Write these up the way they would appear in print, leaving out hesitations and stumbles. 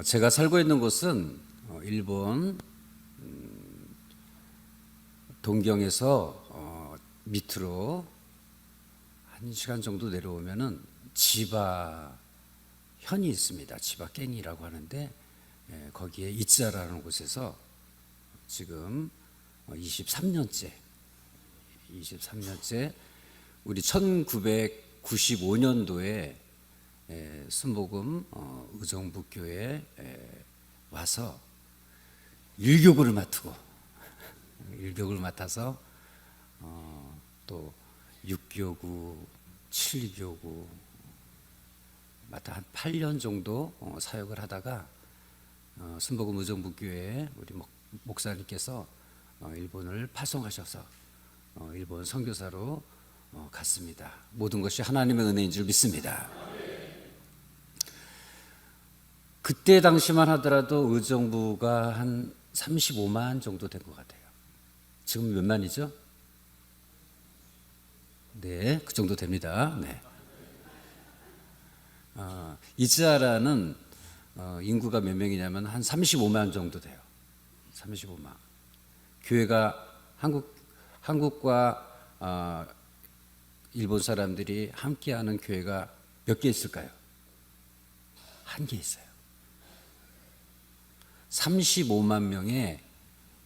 제가 살고 있는 곳은 일본 동경에서 밑으로 1시간 정도 내려오면은 지바현이 있습니다. 지바겐이라고 하는데 거기에 이츠하라는 곳에서 지금 23년째 우리 1995년도에 순복음 의정부교회에 와서 일교구를 맡아서 또 6교구, 7교구 맡아 한 8년 정도 사역을 하다가 순복음 의정부교회에 우리 목사님께서 일본을 파송하셔서 일본 선교사로 갔습니다. 모든 것이 하나님의 은혜인 줄 믿습니다. 그때 당시만 하더라도 의정부가 한 35만 정도 된 것 같아요. 지금 몇 만이죠? 네, 그 정도 됩니다. 네. 이즈하라는 인구가 몇 명이냐면 한 35만 정도 돼요. 35만. 교회가 한국과 일본 사람들이 함께하는 교회가 몇 개 있을까요? 한 개 있어요. 35만 명의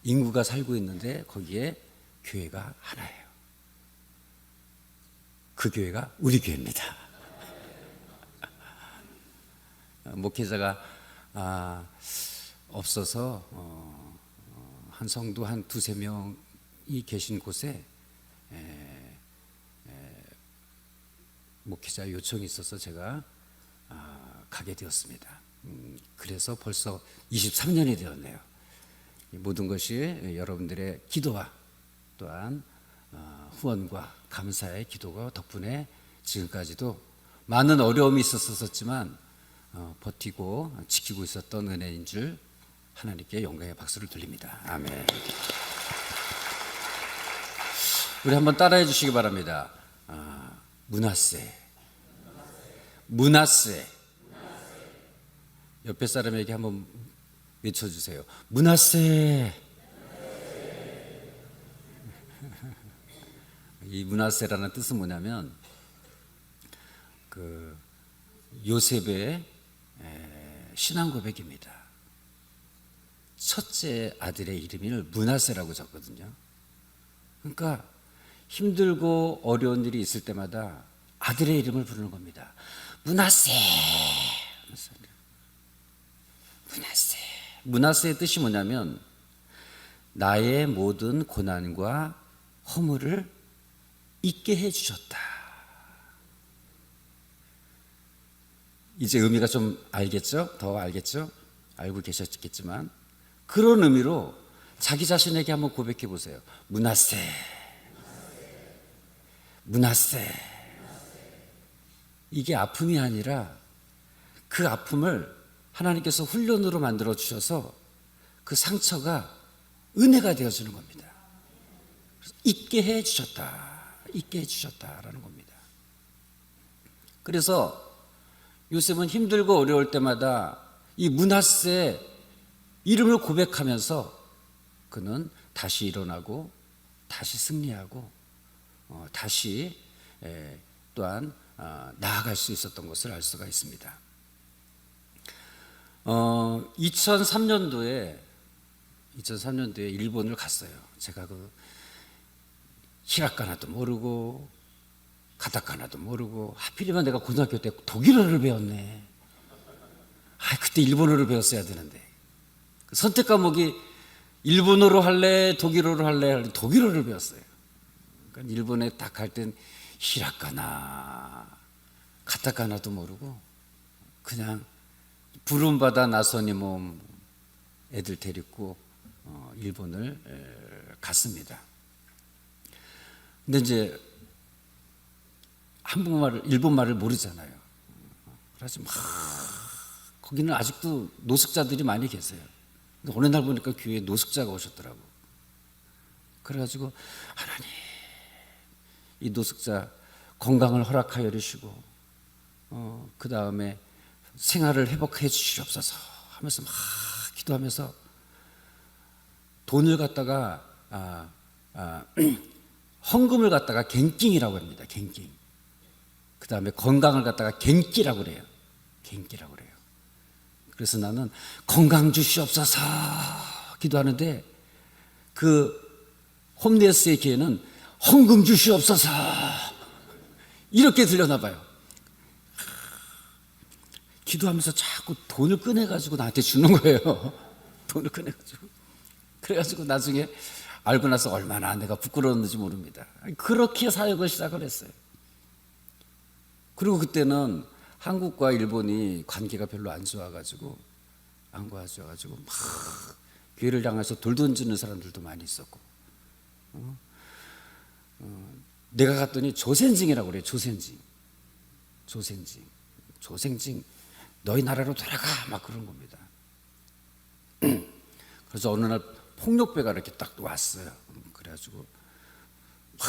인구가 살고 있는데 거기에 교회가 하나예요. 그 교회가 우리 교회입니다. 목회자가 없어서 한 성도 한 두세 명이 계신 곳에 목회자 요청이 있어서 제가 가게 되었습니다. 그래서 벌써 23년이 되었네요. 모든 것이 여러분들의 기도와 또한 후원과 감사의 기도가 덕분에 지금까지도 많은 어려움이 있었지만 버티고 지키고 있었던 은혜인 줄 하나님께 영광의 박수를 드립니다. 아멘. 우리 한번 따라해 주시기 바랍니다. 문하세. 옆에 사람에게 한번 외쳐주세요. 문하세. 이 문하세라는 뜻은 뭐냐면 그 요셉의 신앙 고백입니다. 첫째 아들의 이름을 문하세라고 적거든요. 그러니까 힘들고 어려운 일이 있을 때마다 아들의 이름을 부르는 겁니다. 문하세. 문하세의 뜻이 뭐냐면 나의 모든 고난과 허물을 잊게 해주셨다. 이제 의미가 좀 알겠죠? 더 알겠죠? 알고 계셨겠지만 그런 의미로 자기 자신에게 한번 고백해 보세요. 문하세. 이게 아픔이 아니라 그 아픔을 하나님께서 훈련으로 만들어 주셔서 그 상처가 은혜가 되어지는 겁니다. 잊게 해 주셨다라는 겁니다. 그래서 요셉은 힘들고 어려울 때마다 이 문하세 이름을 고백하면서 그는 다시 일어나고 다시 승리하고 다시 또한 나아갈 수 있었던 것을 알 수가 있습니다. 2003년도에 일본을 갔어요. 제가 그 히라카나도 모르고 가타카나도 모르고 하필이면 내가 고등학교 때 독일어를 배웠네. 그때 일본어를 배웠어야 되는데 선택 과목이 일본어로 할래 독일어로 할래 독일어를 배웠어요. 그러니까 일본에 딱 갈 땐 히라카나 가타카나도 모르고 그냥 부름받아 나선이 몸 애들 데리고 일본을 갔습니다. 근데 이제 일본말을 모르잖아요. 그래서 막 거기는 아직도 노숙자들이 많이 계세요. 근데 어느 날 보니까 교회에 노숙자가 오셨더라고. 그래가지고 하나님 이 노숙자 건강을 허락하여 주시고 그 다음에 생활을 회복해 주시옵소서 하면서 막 기도하면서 돈을 갖다가 헌금을 갖다가 갱킹이라고 합니다. 갱킹. 그 다음에 건강을 갖다가 갱기라고 그래요. 갱기라고 그래요. 그래서 나는 건강 주시옵소서 기도하는데 그 홈레스의 귀에는 헌금 주시옵소서 이렇게 들려나 봐요. 기도하면서 자꾸 돈을 꺼내가지고 나한테 주는 거예요. 돈을 꺼내가지고. 그래가지고 나중에 알고 나서 얼마나 내가 부끄러웠는지 모릅니다. 그렇게 사역을 시작을 했어요. 그리고 그때는 한국과 일본이 관계가 별로 안 좋아가지고 막 교회를 향해서 돌 던지는 사람들도 많이 있었고, 내가 갔더니 조센징이라고 그래요. 조센징 너희 나라로 돌아가 막 그런 겁니다. 그래서 어느 날 폭력배가 이렇게 딱 왔어요. 그래가지고 막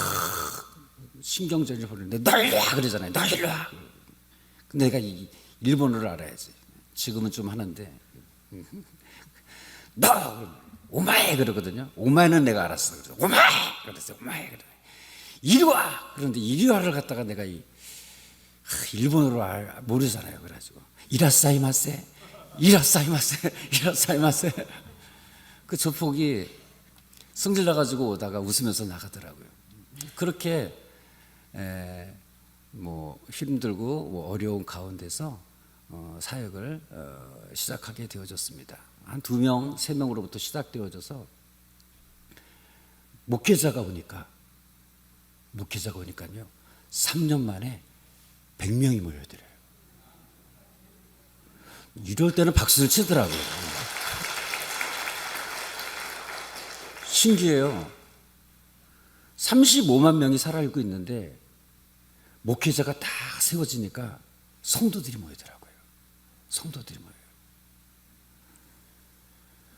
신경전이 벌이는데 너 일로 와 그러잖아요. 너 일로 와. 근데 내가 이 일본어를 알아야지. 지금은 좀 하는데 너 오마에 그러거든요. 오마에는 내가 알았어. 그래서 오마에 그랬어요. 오마에 그래. 이리 와. 그런데 이리 와를 갖다가 내가 일본어로 모르잖아요. 그래가지고 이라사이마세. 그 조폭이 성질 나가지고 오다가 웃으면서 나가더라고요. 그렇게 뭐 힘들고 뭐 어려운 가운데서 사역을 시작하게 되어졌습니다. 한 2명, 3명으로부터 시작되어져서 목회자가 오니까요. 3년 만에 100명이 모여들어요. 이럴 때는 박수를 치더라고요. 신기해요. 35만 명이 살아있고 있는데 목회자가 다 세워지니까 성도들이 모이더라고요.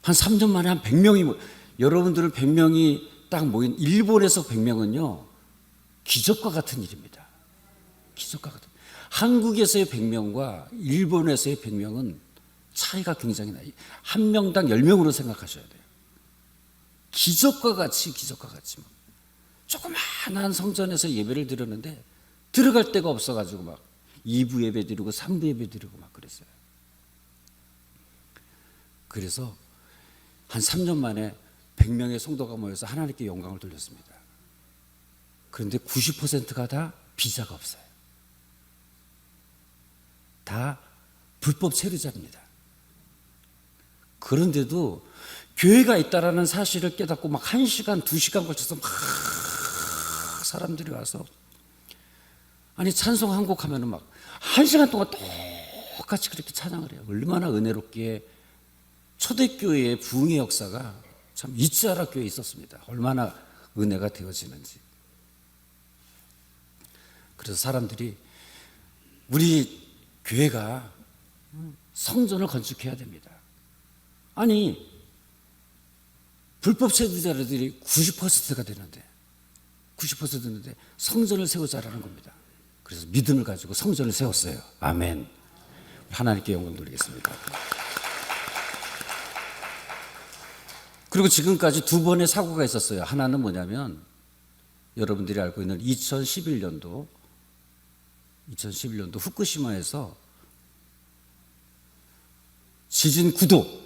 한 3년 만에 한 100명이 여러분들은 100명이 딱 모인 일본에서 100명은요 기적과 같은 일입니다. 한국에서의 100명과 일본에서의 100명은 차이가 굉장히 나요. 한 명당 10명으로 생각하셔야 돼요. 기적과 같이 조그마한 성전에서 예배를 드렸는데 들어갈 데가 없어가지고 막 2부 예배 드리고 3부 예배 드리고 막 그랬어요. 그래서 한 3년 만에 100명의 성도가 모여서 하나님께 영광을 돌렸습니다. 그런데 90%가 다 비자가 없어요. 다 불법 체류자입니다. 그런데도 교회가 있다라는 사실을 깨닫고 막 1시간, 2시간 걸쳐서 막 사람들이 와서 아니 찬송 한 곡 하면은 막 1시간 동안 똑같이 그렇게 찬양을 해요. 얼마나 은혜롭게 초대교회의 부흥의 역사가 참 이치하라 교회에 있었습니다. 얼마나 은혜가 되어지는지. 그래서 사람들이 우리 교회가 성전을 건축해야 됩니다. 아니 불법 체류자들이 90%가 되는데 성전을 세우자라는 겁니다. 그래서 믿음을 가지고 성전을 세웠어요. 아멘. 하나님께 영광 돌리겠습니다. 그리고 지금까지 2번의 사고가 있었어요. 하나는 뭐냐면 여러분들이 알고 있는 2011년도 후쿠시마에서 지진 9도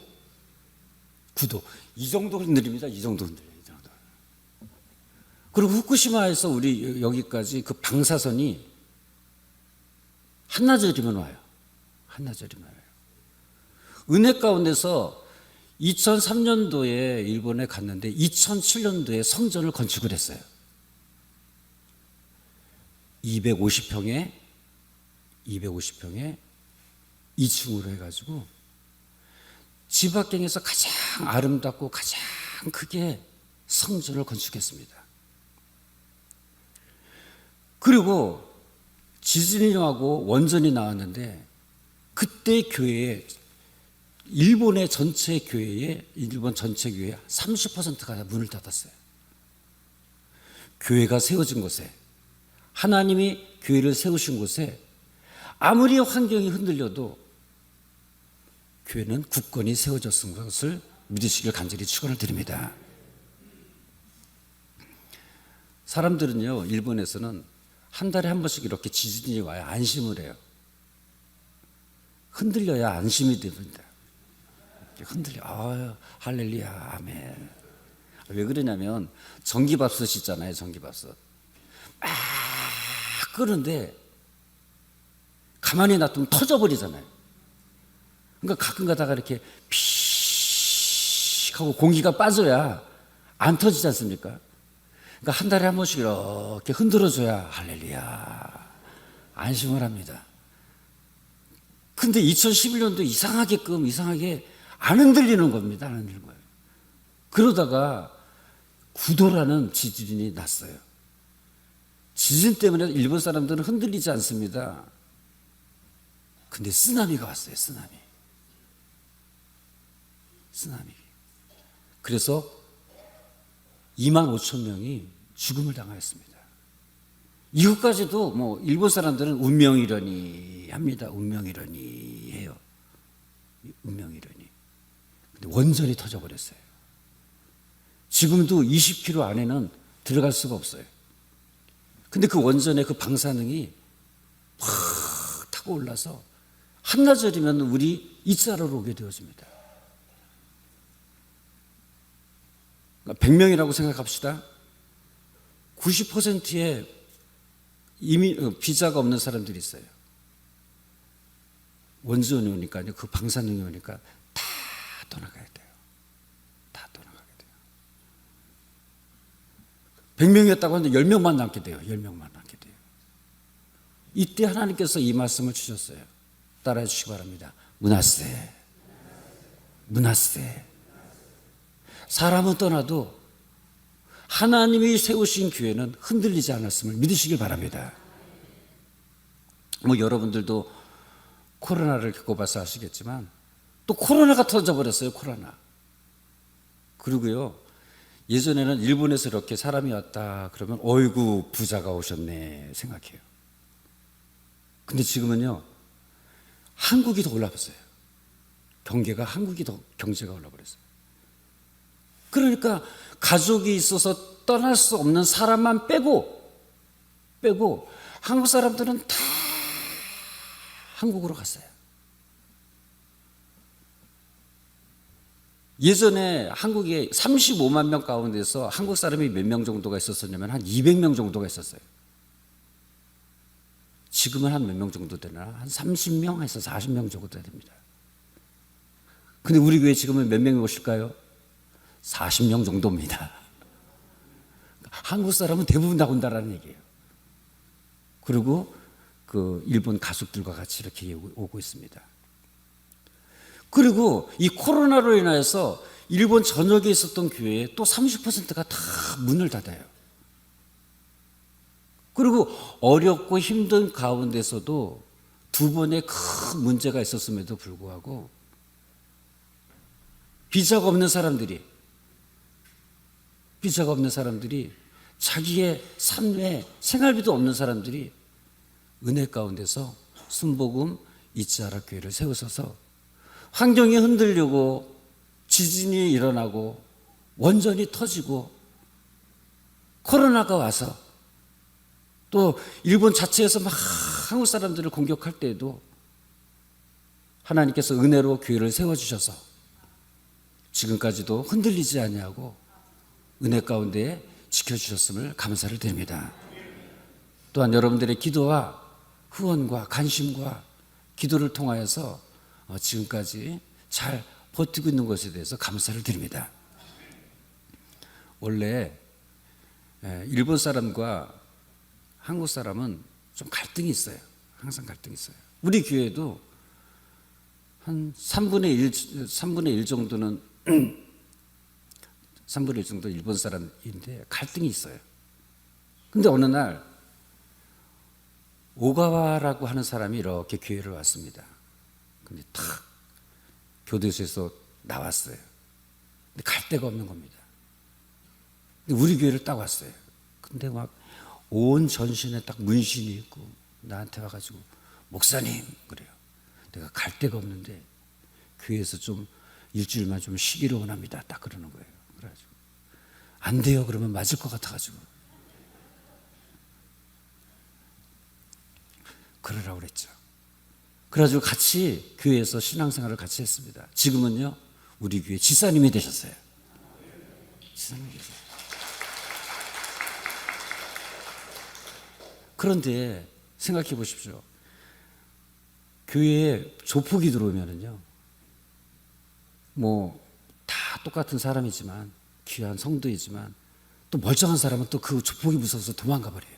이 정도 흔들립니다. 이 정도 흔들려요. 그리고 후쿠시마에서 우리 여기까지 그 방사선이 한나절이면 와요. 은혜 가운데서 2003년도에 일본에 갔는데 2007년도에 성전을 건축을 했어요. 250평에 2층으로 해가지고 지바경에서 가장 아름답고 가장 크게 성전을 건축했습니다. 그리고 지진이 나고 원전이 나왔는데 그때 교회에 일본 전체 교회에 30%가 문을 닫았어요. 교회가 세워진 곳에 하나님이 교회를 세우신 곳에 아무리 환경이 흔들려도 교회는 굳건히 세워졌은 것을 믿으시길 간절히 축원을 드립니다. 사람들은요, 일본에서는 한 달에 한 번씩 이렇게 지진이 와야 안심을 해요. 흔들려야 안심이 됩니다. 흔들려, 할렐루야, 아멘. 왜 그러냐면 전기밥솥 있잖아요, 전기밥솥. 막 끄는데 가만히 놔두면 터져버리잖아요. 그러니까 가끔 가다가 이렇게 피익 하고 공기가 빠져야 안 터지지 않습니까? 그러니까 한 달에 한 번씩 이렇게 흔들어줘야 할렐루야 안심을 합니다. 근데 2011년도 이상하게 안 흔들리는 겁니다. 안 흔들리는 거예요. 그러다가 9도라는 지진이 났어요. 지진 때문에 일본 사람들은 흔들리지 않습니다. 근데 쓰나미가 왔어요. 쓰나미. 그래서 2만 5천 명이 죽음을 당하였습니다. 이것까지도 뭐 일본 사람들은 운명이려니 합니다. 운명이려니 해요. 운명이려니. 근데 원전이 터져버렸어요. 지금도 20km 안에는 들어갈 수가 없어요. 근데 그 원전의 그 방사능이 확 타고 올라서 한나절이면 우리 이자로로 오게 되어집니다. 100명이라고 생각합시다. 90%의 비자가 없는 사람들이 있어요. 원전이 오니까요, 그 방사능이 오니까 다 떠나가야 돼요. 다 떠나가게 돼요. 100명이었다고 하는데 10명만 남게 돼요. 10명만 남게 돼요. 이때 하나님께서 이 말씀을 주셨어요. 따라해 주시기 바랍니다. 므낫세. 사람은 떠나도 하나님이 세우신 교회는 흔들리지 않았음을 믿으시길 바랍니다. 뭐 여러분들도 코로나를 겪어봐서 아시겠지만 또 코로나가 터져버렸어요. 코로나. 그리고요, 예전에는 일본에서 이렇게 사람이 왔다 그러면 어이구 부자가 오셨네 생각해요. 근데 지금은요, 한국이 더 올라버렸어요. 한국이 더 경제가 올라버렸어요. 그러니까 가족이 있어서 떠날 수 없는 사람만 빼고 한국 사람들은 다 한국으로 갔어요. 예전에 한국에 35만 명 가운데서 한국 사람이 몇 명 정도가 있었냐면 한 200명 정도가 있었어요. 지금은 한 몇 명 정도 되나? 한 30명에서 40명 정도 됩니다. 근데 우리 교회 지금은 몇 명이 오실까요? 40명 정도입니다. 한국 사람은 대부분 다 온다라는 얘기예요. 그리고 그 일본 가족들과 같이 이렇게 오고 있습니다. 그리고 이 코로나로 인해서 일본 전역에 있었던 교회에 또 30%가 다 문을 닫아요. 그리고 어렵고 힘든 가운데서도 두 번의 큰 문제가 있었음에도 불구하고 비자가 없는 사람들이 자기의 삶에 생활비도 없는 사람들이 은혜 가운데서 순복음 이자라 교회를 세우셔서 환경이 흔들리고 지진이 일어나고 원전이 터지고 코로나가 와서 또 일본 자체에서 막 한국 사람들을 공격할 때에도 하나님께서 은혜로 교회를 세워주셔서 지금까지도 흔들리지 아니하고 은혜 가운데 지켜주셨음을 감사를 드립니다. 또한 여러분들의 기도와 후원과 관심과 기도를 통하여서 지금까지 잘 버티고 있는 것에 대해서 감사를 드립니다. 원래 일본 사람과 한국 사람은 좀 갈등이 있어요. 항상 갈등이 있어요. 우리 교회도 한 3분의 1 정도는 3분의 1 정도 일본 사람인데 갈등이 있어요. 근데 어느 날 오가와라고 하는 사람이 이렇게 교회를 왔습니다. 근데 탁 교도소에서 나왔어요. 근데 갈 데가 없는 겁니다. 근데 우리 교회를 딱 왔어요. 근데 막 온 전신에 딱 문신이 있고 나한테 와가지고 목사님 그래요. 내가 갈 데가 없는데 교회에서 좀 일주일만 좀 쉬기를 원합니다. 딱 그러는 거예요. 그래가지고 안 돼요. 그러면 맞을 것 같아가지고 그러라고 그랬죠. 그래가지고 같이 교회에서 신앙생활을 같이 했습니다. 지금은요 우리 교회 지사님이 되셨어요. 지사님이 되셨어요. 그런데 생각해 보십시오. 교회에 조폭이 들어오면은요, 뭐 다 똑같은 사람이지만 귀한 성도이지만 또 멀쩡한 사람은 또 그 조폭이 무서워서 도망가 버려요.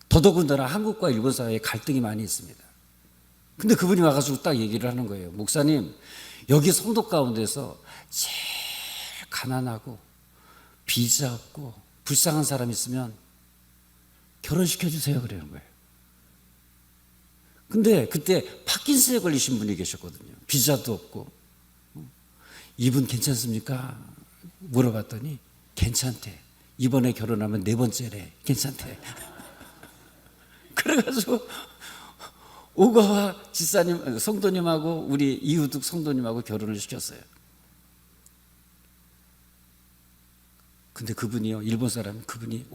더더군다나 한국과 일본 사이에 갈등이 많이 있습니다. 근데 그분이 와가지고 딱 얘기를 하는 거예요. 목사님, 여기 성도 가운데서 제일 가난하고 비자 없고 불쌍한 사람 있으면 결혼시켜 주세요. 그러는 거예요. 근데 그때 파킨슨에 걸리신 분이 계셨거든요. 비자도 없고. 이분 괜찮습니까? 물어봤더니 괜찮대. 이번에 결혼하면 4번째래. 괜찮대. 그래가지고 오가와 지사님, 성도님하고 우리 이우득 성도님하고 결혼을 시켰어요. 근데 그분이요, 일본 사람 그분이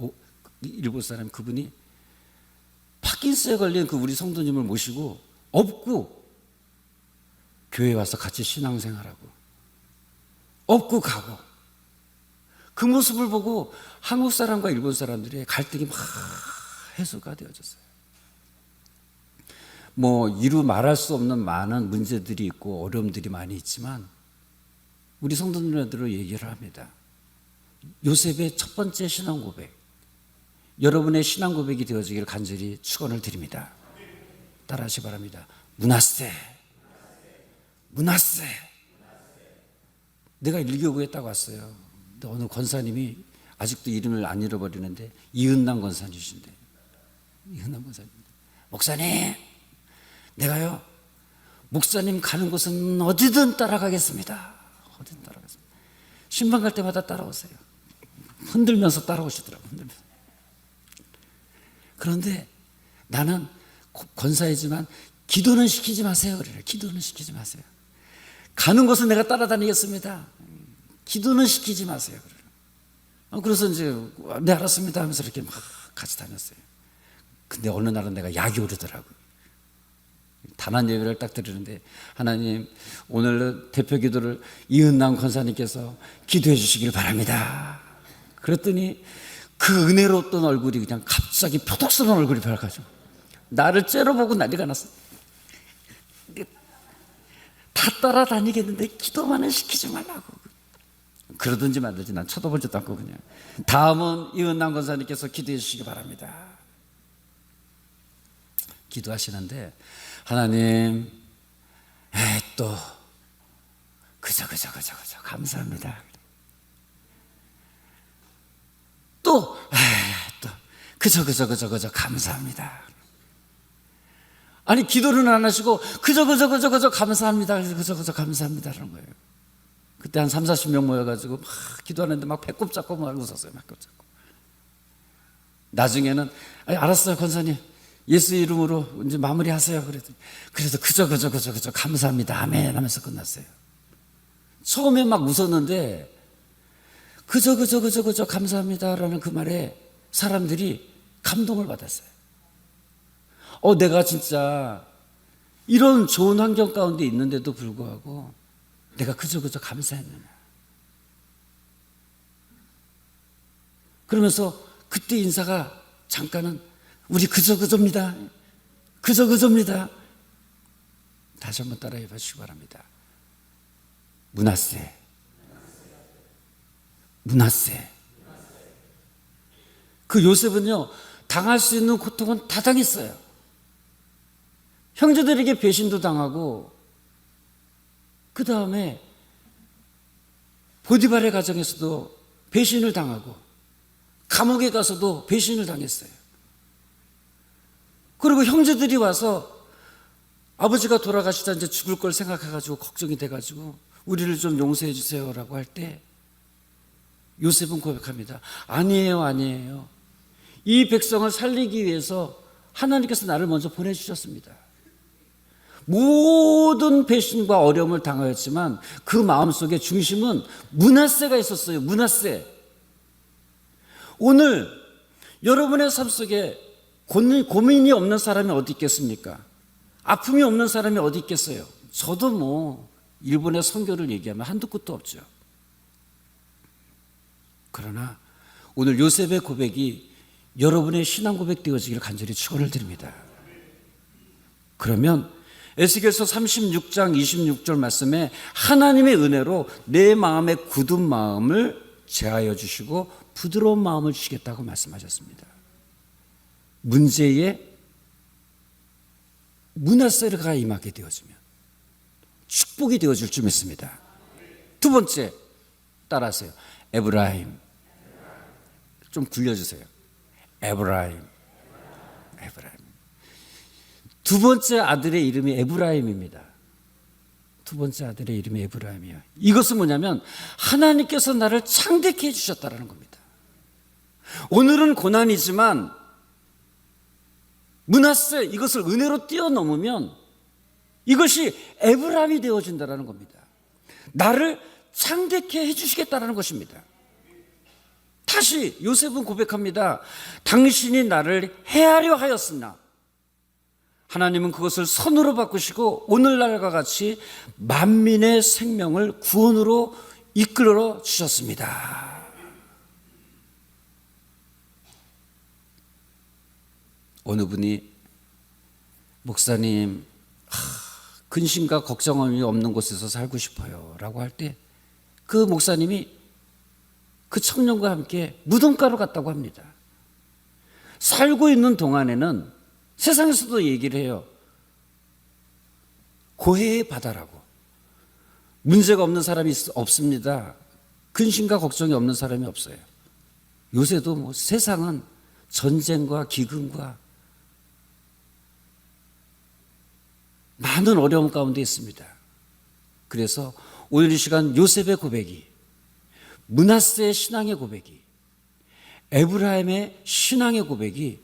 파킨슨에 걸린 그 우리 성도님을 모시고 업고 교회 와서 같이 신앙생활하고 업고 가고 그 모습을 보고 한국 사람과 일본 사람들의 갈등이 막 해소가 되어졌어요. 뭐 이루 말할 수 없는 많은 문제들이 있고 어려움들이 많이 있지만 우리 성도님들로 얘기를 합니다. 요셉의 첫 번째 신앙 고백, 여러분의 신앙 고백이 되어지기를 간절히 축원을 드립니다. 따라하시기 바랍니다. 문하세. 내가 일교구에 딱 왔어요. 근데 어느 권사님이 아직도 이름을 안 잃어버리는데 이은남 권사님이신데, 이은남 권사님, 목사님, 내가요 목사님 가는 곳은 어디든 따라가겠습니다. 어디든 따라가겠습니다. 신방 갈 때마다 따라오세요. 흔들면서 따라오시더라고요. 흔들면서. 그런데 나는 권사이지만 기도는 시키지 마세요. 그래요. 기도는 시키지 마세요. 가는 곳은 내가 따라다니겠습니다. 기도는 시키지 마세요. 그래요. 그래서 이제 네 알았습니다 하면서 이렇게 막 같이 다녔어요. 근데 어느 날은 내가 약이 오르더라고요. 단한 예배를 딱 드리는데, 하나님 오늘 대표 기도를 이은남 권사님께서 기도해 주시길 바랍니다. 그랬더니 그 은혜로웠던 얼굴이 그냥 갑자기 표독스러운 얼굴이 밝아지고 나를 째려보고 난리가 났어. 다 따라다니겠는데 기도만은 시키지 말라고. 그러든지 말든지 난 쳐다보지도 않고 그냥 다음은 이은남 권사님께서 기도해 주시기 바랍니다. 기도하시는데 하나님 또 그저 감사합니다. 또 그저 감사합니다. 아니 기도는 안 하시고 그저 감사합니다. 그저 감사합니다 하는 거예요. 그때 한 30-40명 모여가지고 막 기도하는데 막 배꼽 잡고 막 웃었어요. 배꼽 잡고. 나중에는 알았어요 권사님, 예수 이름으로 이제 마무리하세요. 그래서 그저 감사합니다. 아멘 하면서 끝났어요. 처음에 막 웃었는데 그저 감사합니다라는 그 말에 사람들이 감동을 받았어요. 내가 진짜 이런 좋은 환경 가운데 있는데도 불구하고 내가 그저 감사했느냐. 그러면서 그때 인사가 잠깐은 우리 그저입니다. 그저입니다. 다시 한번 따라해 보시기 바랍니다. 문하세. 그 요셉은요, 당할 수 있는 고통은 다 당했어요. 형제들에게 배신도 당하고, 그 다음에 보디발의 가정에서도 배신을 당하고, 감옥에 가서도 배신을 당했어요. 그리고 형제들이 와서 아버지가 돌아가시다 이제 죽을 걸 생각해가지고 걱정이 돼가지고 우리를 좀 용서해 주세요라고 할 때 요셉은 고백합니다. 아니에요. 이 백성을 살리기 위해서 하나님께서 나를 먼저 보내주셨습니다. 모든 배신과 어려움을 당하였지만 그 마음속에 중심은 므낫세가 있었어요. 므낫세. 오늘 여러분의 삶 속에 고민이 없는 사람이 어디 있겠습니까? 아픔이 없는 사람이 어디 있겠어요? 저도 뭐 일본의 선교를 얘기하면 한두 끝도 없죠. 그러나 오늘 요셉의 고백이 여러분의 신앙 고백 되어지기를 간절히 축원을 드립니다. 그러면 에스겔서 36장 26절 말씀에 하나님의 은혜로 내 마음의 굳은 마음을 제하여 주시고 부드러운 마음을 주시겠다고 말씀하셨습니다. 문제에 므낫세가 임하게 되어지면 축복이 되어질 줄 믿습니다. 두 번째, 따라하세요. 에브라임. 좀 굴려주세요. 에브라임. 두 번째 아들의 이름이 에브라임입니다. 두 번째 아들의 이름이 에브라임이에요. 이것은 뭐냐면 하나님께서 나를 창대케 해주셨다는 겁니다. 오늘은 고난이지만 므낫세 이것을 은혜로 뛰어넘으면 이것이 에브라임이 되어진다는 겁니다. 나를 창대케 해주시겠다는 것입니다. 다시 요셉은 고백합니다. 당신이 나를 해하려 하였으나 하나님은 그것을 선으로 바꾸시고 오늘날과 같이 만민의 생명을 구원으로 이끌어 주셨습니다. 어느 분이 목사님 근심과 걱정이 없는 곳에서 살고 싶어요 라고 할 때 그 목사님이 그 청년과 함께 무덤가로 갔다고 합니다. 살고 있는 동안에는 세상에서도 얘기를 해요. 고해의 바다라고. 문제가 없는 사람이 없습니다. 근심과 걱정이 없는 사람이 없어요. 요새도 뭐 세상은 전쟁과 기근과 많은 어려움 가운데 있습니다. 그래서 오늘 이 시간 요셉의 고백이, 므낫세의 신앙의 고백이, 에브라임의 신앙의 고백이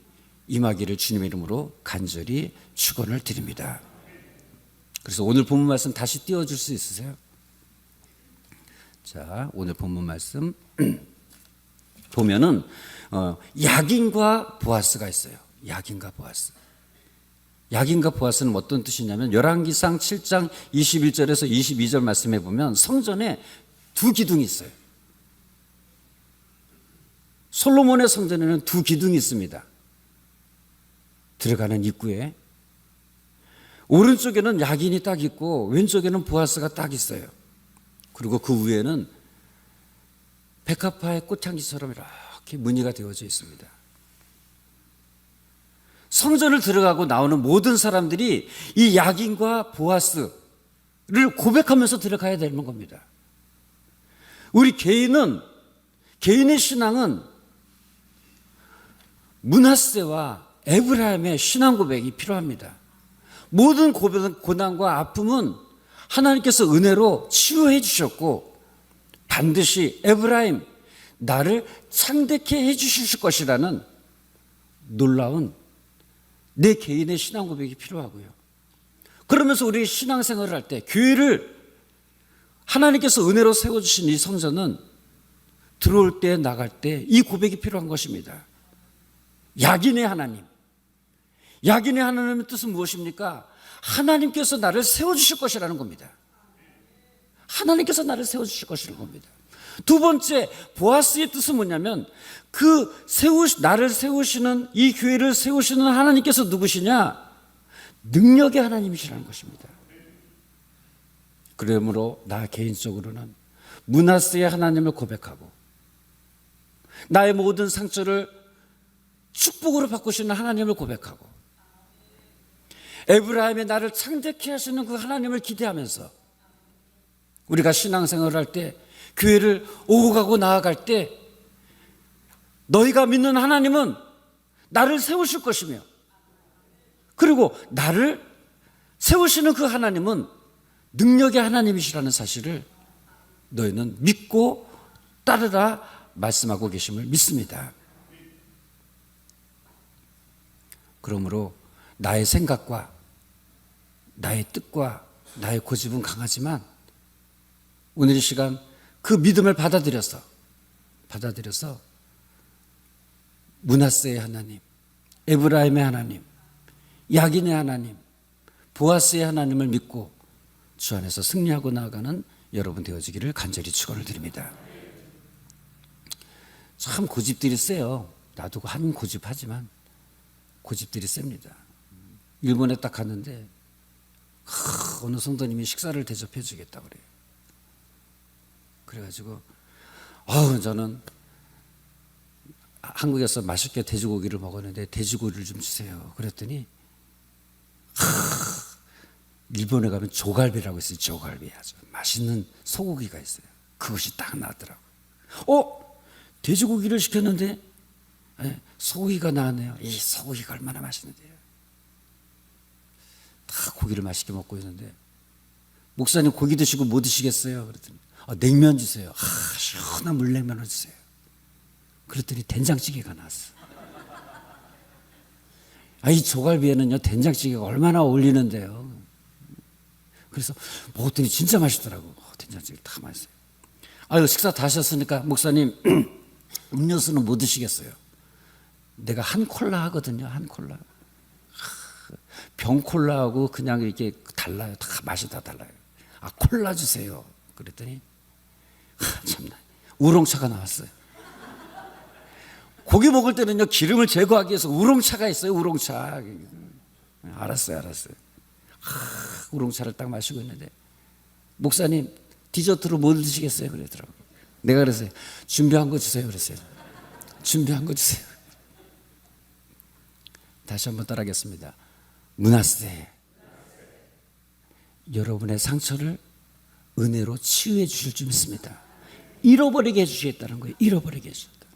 임하기를 주님의 이름으로 간절히 축원을 드립니다. 그래서 오늘 본문 말씀 다시 띄워줄 수 있으세요? 자, 오늘 본문 말씀 보면은 야긴과 보아스가 있어요. 야긴과 보아스. 야긴과 보아스는 어떤 뜻이냐면 열왕기상 7장 21절에서 22절 말씀해 보면 성전에 두 기둥이 있어요. 솔로몬의 성전에는 두 기둥이 있습니다. 들어가는 입구에 오른쪽에는 야긴이 딱 있고 왼쪽에는 보아스가 딱 있어요. 그리고 그 위에는 백합화의 꽃향기처럼 이렇게 무늬가 되어져 있습니다. 성전을 들어가고 나오는 모든 사람들이 이 야긴과 보아스를 고백하면서 들어가야 되는 겁니다. 우리 개인의 신앙은 므낫세와 에브라임의 신앙 고백이 필요합니다. 모든 고난과 아픔은 하나님께서 은혜로 치유해 주셨고 반드시 에브라임 나를 창대케 해 주실 것이라는 놀라운 내 개인의 신앙 고백이 필요하고요. 그러면서 우리 신앙생활을 할 때 교회를 하나님께서 은혜로 세워주신 이 성전은 들어올 때 나갈 때 이 고백이 필요한 것입니다. 야긴의 하나님. 야긴의 하나님의 뜻은 무엇입니까? 하나님께서 나를 세워주실 것이라는 겁니다. 하나님께서 나를 세워주실 것이라는 겁니다. 두 번째, 보아스의 뜻은 뭐냐면 나를 세우시는 이 교회를 세우시는 하나님께서 누구시냐? 능력의 하나님이시라는 것입니다. 그러므로 나 개인적으로는 므낫세의 하나님을 고백하고 나의 모든 상처를 축복으로 바꾸시는 하나님을 고백하고 에브라임의 나를 창대케 하시는 그 하나님을 기대하면서 우리가 신앙생활을 할 때 교회를 오고 가고 나아갈 때 너희가 믿는 하나님은 나를 세우실 것이며 그리고 나를 세우시는 그 하나님은 능력의 하나님이시라는 사실을 너희는 믿고 따르라 말씀하고 계심을 믿습니다. 그러므로 나의 생각과 나의 뜻과 나의 고집은 강하지만 오늘 이 시간 그 믿음을 받아들여서 므낫세의 하나님, 에브라임의 하나님, 야긴의 하나님, 보아스의 하나님을 믿고 주 안에서 승리하고 나아가는 여러분 되어지기를 간절히 축원을 드립니다. 참 고집들이 세요. 나도 한 고집하지만 고집들이 셉니다. 일본에 딱 갔는데 어느 성도님이 식사를 대접해 주겠다 그래요. 그래가지고 저는 한국에서 맛있게 돼지고기를 먹었는데 돼지고기를 좀 주세요. 그랬더니 일본에 가면 조갈비라고 있어요. 조갈비 아주 맛있는 소고기가 있어요. 그것이 딱 나왔더라고요. 돼지고기를 시켰는데 소고기가 나왔네요. 이 소고기가 얼마나 맛있는데요. 다 고기를 맛있게 먹고 있는데 목사님 고기 드시고 뭐 드시겠어요? 그랬더니 냉면 주세요. 시원한 물냉면을 주세요. 그랬더니 된장찌개가 나왔어. 이 조갈비에는요 된장찌개가 얼마나 어울리는데요. 그래서 먹었더니 진짜 맛있더라고. 된장찌개 다 맛있어요. 식사 다 하셨으니까 목사님 음료수는 뭐 드시겠어요? 내가 한 콜라 하거든요. 한 콜라. 병 콜라하고 그냥 이게 달라요. 다 맛이 다 달라요. 콜라 주세요. 그랬더니 참나 우롱차가 나왔어요. 고기 먹을 때는요 기름을 제거하기 위해서 우롱차가 있어요. 우롱차. 알았어요. 우롱차를 딱 마시고 있는데 목사님 디저트로 뭐 드시겠어요? 그러더라고요. 내가 그랬어요. 준비한 거 주세요. 그랬어요. 준비한 거 주세요. 다시 한번 따라하겠습니다. 므낫세, 여러분의 상처를 은혜로 치유해 주실 줄 믿습니다. 잃어버리게 해주시겠다는 거예요. 잃어버리게 해주셨다.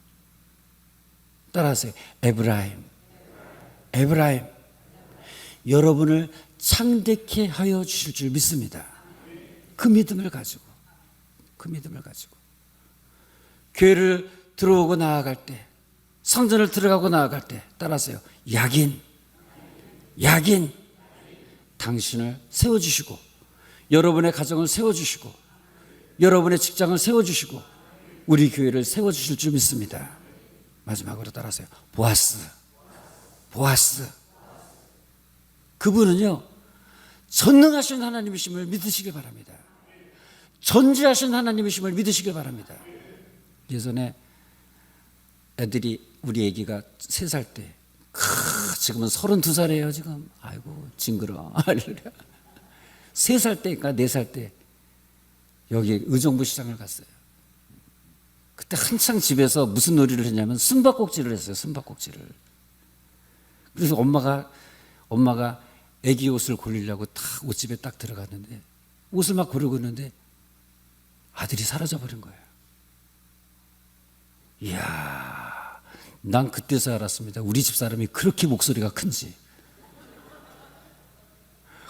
따라하세요. 에브라임, 여러분을 창대케 하여 주실 줄 믿습니다. 그 믿음을 가지고 교회를 들어오고 나아갈 때, 성전을 들어가고 나아갈 때 따라하세요. 야긴 당신을 세워주시고 여러분의 가정을 세워주시고 여러분의 직장을 세워주시고 우리 교회를 세워주실 줄 믿습니다. 마지막으로 따라하세요. 보아스. 그분은요 전능하신 하나님이심을 믿으시길 바랍니다. 전지하신 하나님이심을 믿으시길 바랍니다. 예전에 우리 애기가 3살 때 지금은 32살이에요 지금. 아이고 징그러워. 3살 때인가 4살 때 여기 의정부 시장을 갔어요. 그때 한창 집에서 무슨 놀이를 했냐면 숨바꼭질을 했어요. 숨바꼭질을. 그래서 엄마가 애기 옷을 고르려고 딱 옷집에 딱 들어갔는데 옷을 막 고르고 있는데 아들이 사라져버린 거예요. 이야, 난 그때서 알았습니다. 우리 집 사람이 그렇게 목소리가 큰지.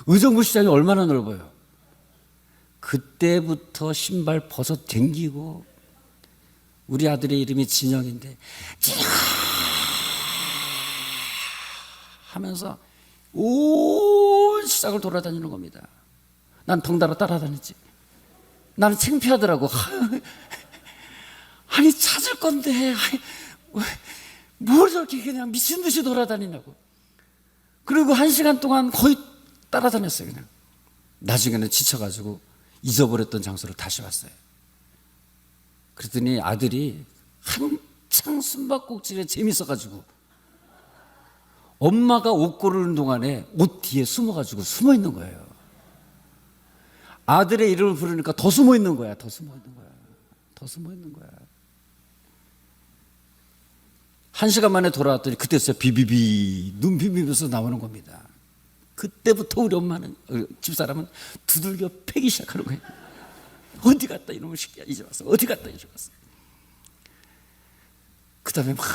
의정부 시장이 얼마나 넓어요. 그때부터 신발 벗어 댕기고 우리 아들의 이름이 진영인데 진영 하면서 온 시장을 돌아다니는 겁니다. 난 덩달아 따라다녔지. 나는 창피하더라고. 아니 찾을 건데 뭘 저렇게 그냥 미친 듯이 돌아다니냐고. 그리고 1시간 동안 거의 따라다녔어요. 그냥 나중에는 지쳐가지고 잊어버렸던 장소로 다시 왔어요. 그랬더니 아들이 한창 숨바꼭질에 재밌어가지고 엄마가 옷 고르는 동안에 옷 뒤에 숨어가지고 숨어 있는 거예요. 아들의 이름을 부르니까 더 숨어 있는 거야. 더 숨어 있는 거야. 1시간 만에 돌아왔더니 그때 진짜 비비비 눈 비비면서 나오는 겁니다. 그때부터 우리 엄마는 집사람은 두들겨 패기 시작하는 거예요. 어디 갔다 이놈의 새끼야 이제 왔어. 어디 갔다 이제 왔어. 그 다음에 막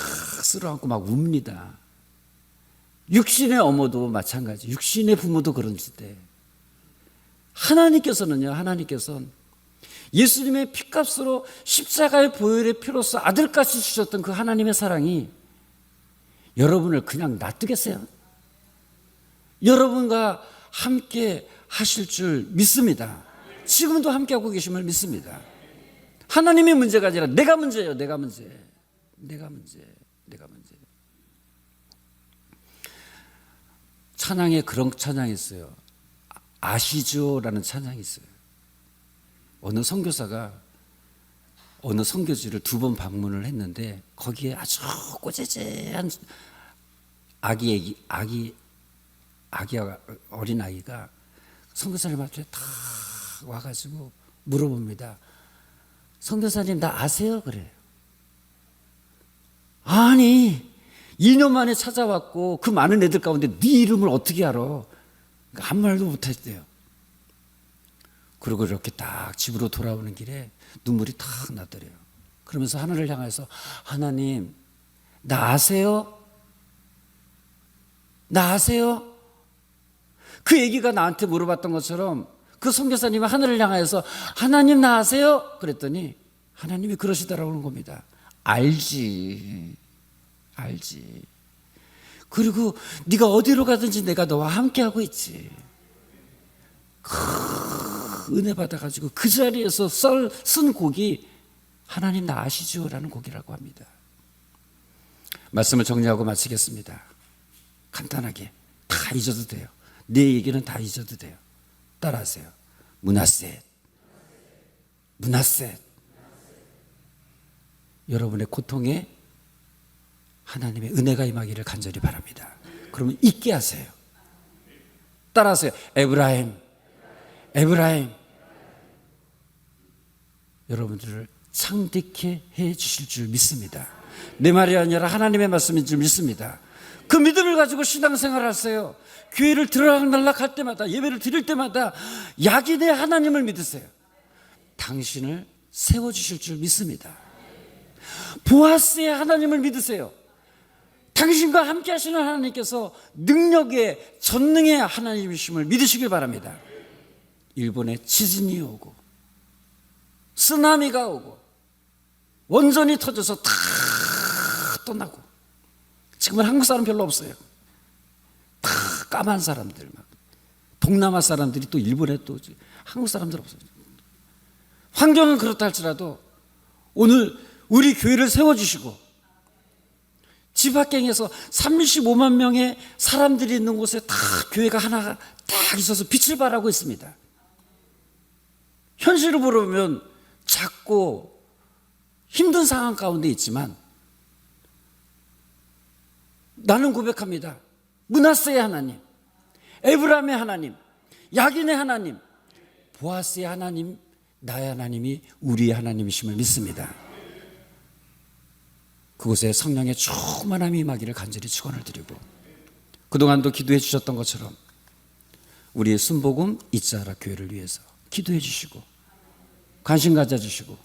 쓸어안고 막 웁니다. 육신의 어머도 마찬가지. 육신의 부모도 그런 때 하나님께서는 예수님의 피값으로 십자가의 보혈의 피로써 아들까지 주셨던 그 하나님의 사랑이 여러분을 그냥 놔두겠어요? 여러분과 함께 하실 줄 믿습니다. 지금도 함께 하고 계심을 믿습니다. 하나님이 문제가 아니라 내가 문제예요. 내가 문제. 찬양에 그런 찬양이 있어요. 아시죠라는 찬양이 있어요. 어느 선교사가 어느 선교지를 2번 방문을 했는데 거기에 아주 꼬재재한 아기 어린 아이가 선교사님한테 다 와가지고 물어봅니다. 선교사님 나 아세요? 그래요. 아니 2년 만에 찾아왔고 그 많은 애들 가운데 네 이름을 어떻게 알아? 그러니까 아무 말도 못했대요. 그리고 이렇게 딱 집으로 돌아오는 길에 눈물이 탁 나더래요. 그러면서 하늘을 향해서 하나님 나 아세요? 나 아세요? 그 얘기가 나한테 물어봤던 것처럼 그 선교사님이 하늘을 향해서 하나님 나 아세요? 그랬더니 하나님이 그러시더라고는 겁니다. 알지. 그리고 네가 어디로 가든지 내가 너와 함께하고 있지. 은혜 받아가지고 그 자리에서 쓴 곡이 하나님 나 아시죠? 라는 곡이라고 합니다. 말씀을 정리하고 마치겠습니다. 간단하게 다 잊어도 돼요. 내 얘기는 다 잊어도 돼요. 따라하세요. 므낫셋. 여러분의 고통에 하나님의 은혜가 임하기를 간절히 바랍니다. 그러면 잊게 하세요. 따라하세요. 에브라임. 여러분들을 창대케 해 주실 줄 믿습니다. 내 말이 아니라 하나님의 말씀인 줄 믿습니다. 그 믿음을 가지고 신앙생활을 하세요. 교회를 들락날락 할 때마다, 예배를 드릴 때마다 약인의 하나님을 믿으세요. 당신을 세워주실 줄 믿습니다. 보아스의 하나님을 믿으세요. 당신과 함께 하시는 하나님께서 능력의 전능의 하나님이심을 믿으시길 바랍니다. 일본에 지진이 오고 쓰나미가 오고 원전이 터져서 다 떠나고, 지금은 한국 사람 별로 없어요. 다 까만 사람들, 막 동남아 사람들이 또 일본에 또 한국 사람들 없어요. 환경은 그렇다 할지라도 오늘 우리 교회를 세워주시고 지박경에서 35만 명의 사람들이 있는 곳에 다 교회가 하나가 딱 있어서 빛을 발하고 있습니다. 현실을 보면 작고 힘든 상황 가운데 있지만 나는 고백합니다. 므낫세의 하나님, 에브라임의 하나님, 야긴의 하나님, 보아스의 하나님, 나의 하나님이 우리의 하나님이심을 믿습니다. 그곳에 성령의 충만함이 임하기를 간절히 축원을 드리고, 그동안도 기도해 주셨던 것처럼 우리의 순복음 이자라 교회를 위해서 기도해 주시고 관심 가져주시고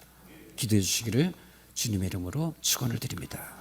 기도해 주시기를 주님의 이름으로 축원을 드립니다.